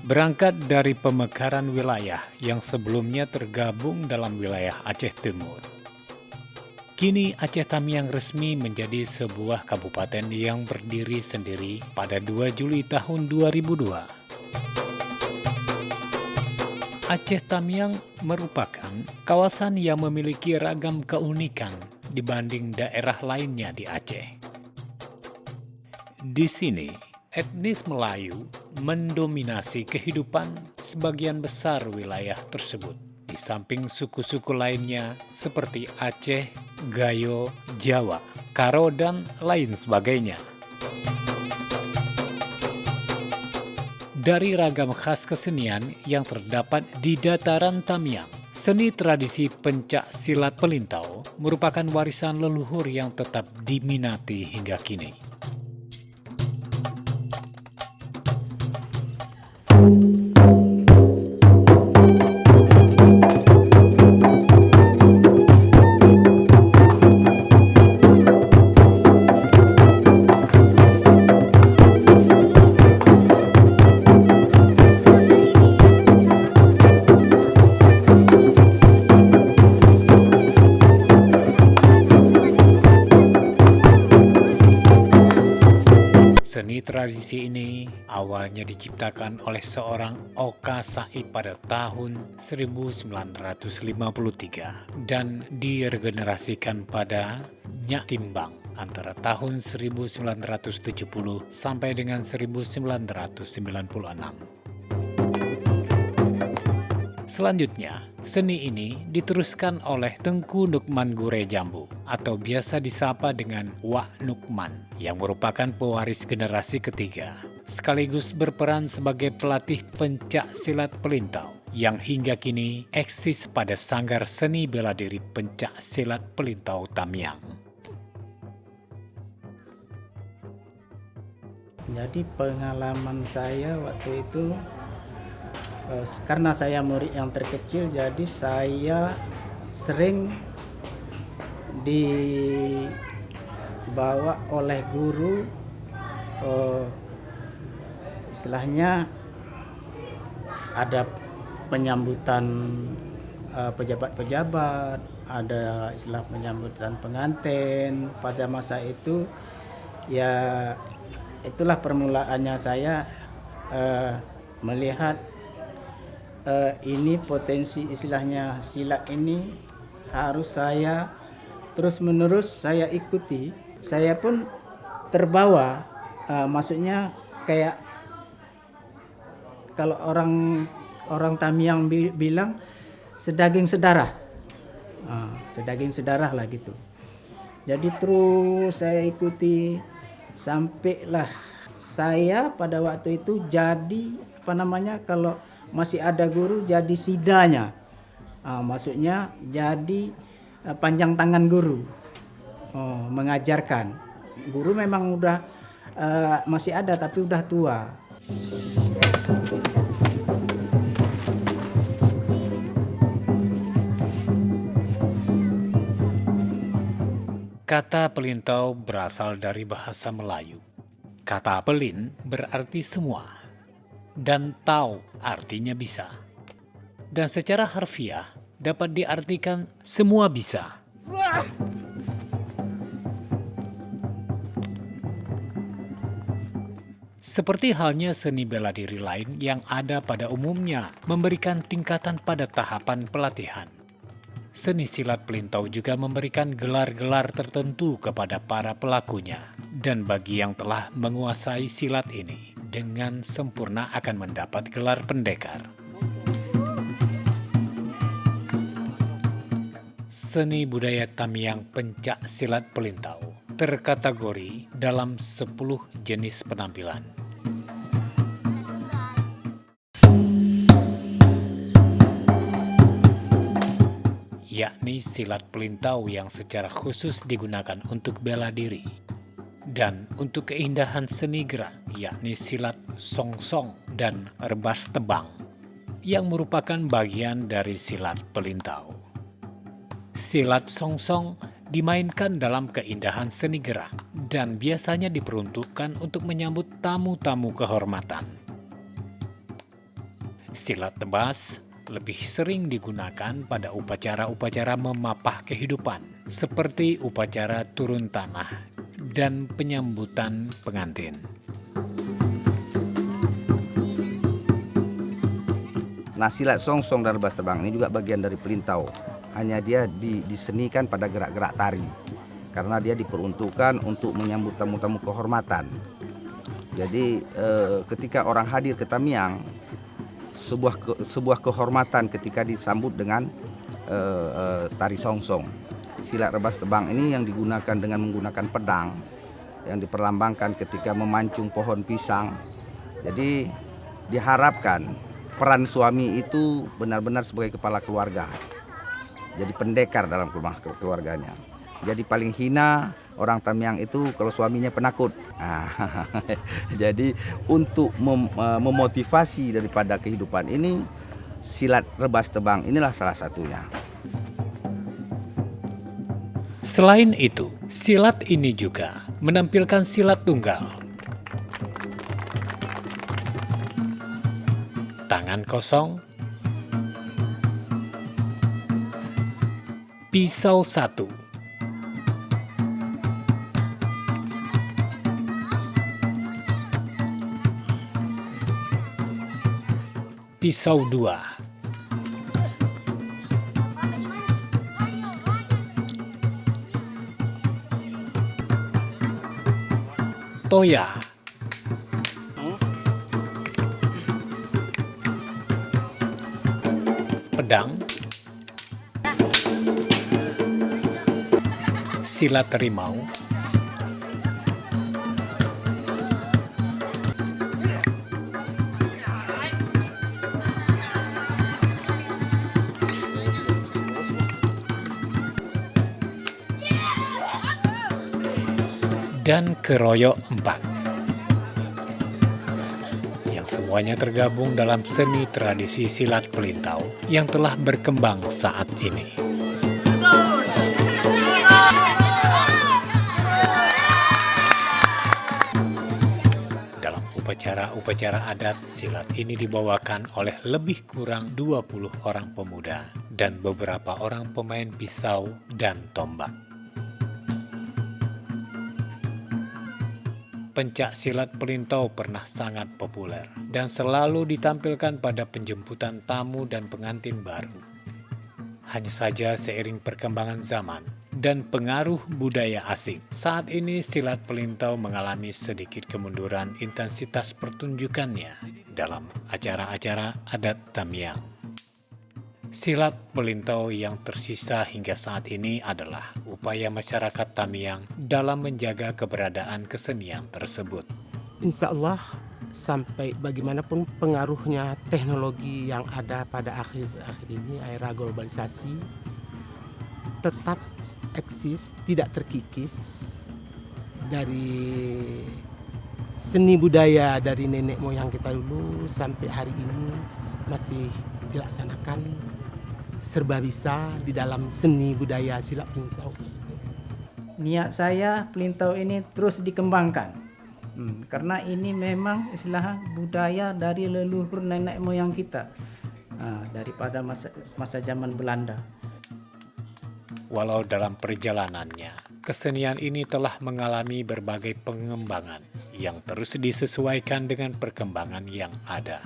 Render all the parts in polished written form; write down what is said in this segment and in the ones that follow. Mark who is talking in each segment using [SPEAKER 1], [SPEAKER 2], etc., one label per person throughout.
[SPEAKER 1] Berangkat dari pemekaran wilayah yang sebelumnya tergabung dalam wilayah Aceh Timur, kini Aceh Tamiang resmi menjadi sebuah kabupaten yang berdiri sendiri pada 2 Juli tahun 2002. Aceh Tamiang merupakan kawasan yang memiliki ragam keunikan dibanding daerah lainnya di Aceh. Di sini, etnis Melayu mendominasi kehidupan sebagian besar wilayah tersebut, di samping suku-suku lainnya seperti Aceh, Gayo, Jawa, Karo, dan lain sebagainya. Dari ragam khas kesenian yang terdapat di dataran Tamiang, seni tradisi pencak silat pelintau merupakan warisan leluhur yang tetap diminati hingga kini. Seni tradisi ini awalnya diciptakan oleh seorang Oka Said pada tahun 1953 dan diregenerasikan pada Nyak Timbang antara tahun 1970 sampai dengan 1996. Selanjutnya, seni ini diteruskan oleh Tengku Nukman Gure Jambu atau biasa disapa dengan Wak Nukman yang merupakan pewaris generasi ketiga, sekaligus berperan sebagai pelatih pencak silat pelintau yang hingga kini eksis pada Sanggar Seni Bela Diri Pencak Silat Pelintau Tamiang.
[SPEAKER 2] Jadi pengalaman saya waktu itu, karena saya murid yang terkecil, jadi saya sering dibawa oleh guru, istilahnya ada penyambutan pejabat-pejabat, ada istilah penyambutan pengantin. Pada masa itu ya itulah permulaannya saya melihat ini potensi istilahnya silat ini harus saya terus-menerus saya ikuti. Saya pun terbawa, maksudnya kayak kalau orang Tamiang bilang sedaging sedarah, sedaging sedarah lah gitu. Jadi terus saya ikuti sampailah saya pada waktu itu jadi kalau masih ada guru jadi sidanya, maksudnya jadi panjang tangan guru, mengajarkan. Guru memang udah masih ada tapi udah tua.
[SPEAKER 1] Kata pelintau berasal dari bahasa Melayu. Kata pelin berarti semua, dan tau artinya bisa. Dan secara harfiah dapat diartikan semua bisa. Seperti halnya seni bela diri lain yang ada pada umumnya memberikan tingkatan pada tahapan pelatihan, seni silat pelintau juga memberikan gelar-gelar tertentu kepada para pelakunya. Dan bagi yang telah menguasai silat ini, dengan sempurna akan mendapat gelar pendekar. Seni budaya Tamiang pencak silat pelintau terkategori dalam 10 jenis penampilan. Yakni silat pelintau yang secara khusus digunakan untuk bela diri, dan untuk keindahan seni gerak, yakni silat songsong dan rebas tebang, yang merupakan bagian dari silat pelintau. Silat songsong dimainkan dalam keindahan seni gerak dan biasanya diperuntukkan untuk menyambut tamu-tamu kehormatan. Silat tebas lebih sering digunakan pada upacara-upacara memapah kehidupan, seperti upacara turun tanah dan penyambutan pengantin.
[SPEAKER 3] Nah, silat songsong dan rebas terbang ini juga bagian dari pelintau. Hanya dia disenikan pada gerak-gerak tari. Karena dia diperuntukkan untuk menyambut tamu-tamu kehormatan. Jadi ketika orang hadir ke Tamiang, sebuah kehormatan ketika disambut dengan tari songsong. Silat rebas tebang ini yang digunakan dengan menggunakan pedang yang diperlambangkan ketika memancung pohon pisang. Jadi diharapkan peran suami itu benar-benar sebagai kepala keluarga. Jadi pendekar dalam rumah keluarganya. Jadi paling hina orang Tamiang itu kalau suaminya penakut. Jadi untuk memotivasi daripada kehidupan ini, silat rebas tebang inilah salah satunya.
[SPEAKER 1] Selain itu, silat ini juga menampilkan silat tunggal. Tangan kosong, pisau satu, pisau dua, toya, pedang, silat rimau, dan keroyok 4, yang semuanya tergabung dalam seni tradisi silat pelintau yang telah berkembang saat ini. Dalam upacara-upacara adat, silat ini dibawakan oleh lebih kurang 20 orang pemuda dan beberapa orang pemain pisau dan tombak. Pencak silat pelintau pernah sangat populer dan selalu ditampilkan pada penjemputan tamu dan pengantin baru. Hanya saja seiring perkembangan zaman dan pengaruh budaya asing, saat ini silat pelintau mengalami sedikit kemunduran intensitas pertunjukannya dalam acara-acara adat Tamiang. Silat pelintau yang tersisa hingga saat ini adalah upaya masyarakat Tamiang dalam menjaga keberadaan kesenian tersebut.
[SPEAKER 4] Insya Allah sampai bagaimanapun pengaruhnya teknologi yang ada pada akhir-akhir ini, era globalisasi, tetap eksis, tidak terkikis dari seni budaya dari nenek moyang kita dulu sampai hari ini masih dilaksanakan serba bisa di dalam seni budaya silat pelintau.
[SPEAKER 2] Niat saya pelintau ini terus dikembangkan. Karena ini memang istilah budaya dari leluhur nenek moyang kita. Daripada masa zaman Belanda.
[SPEAKER 1] Walau dalam perjalanannya, kesenian ini telah mengalami berbagai pengembangan yang terus disesuaikan dengan perkembangan yang ada.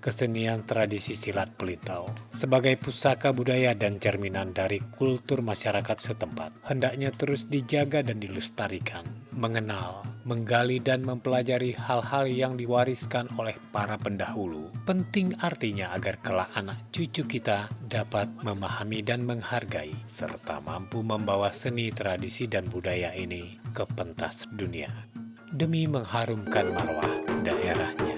[SPEAKER 1] Kesenian tradisi silat pelintau sebagai pusaka budaya dan cerminan dari kultur masyarakat setempat hendaknya terus dijaga dan dilestarikan, mengenal, menggali dan mempelajari hal-hal yang diwariskan oleh para pendahulu. Penting artinya agar kelak anak cucu kita dapat memahami dan menghargai serta mampu membawa seni tradisi dan budaya ini ke pentas dunia demi mengharumkan marwah daerahnya.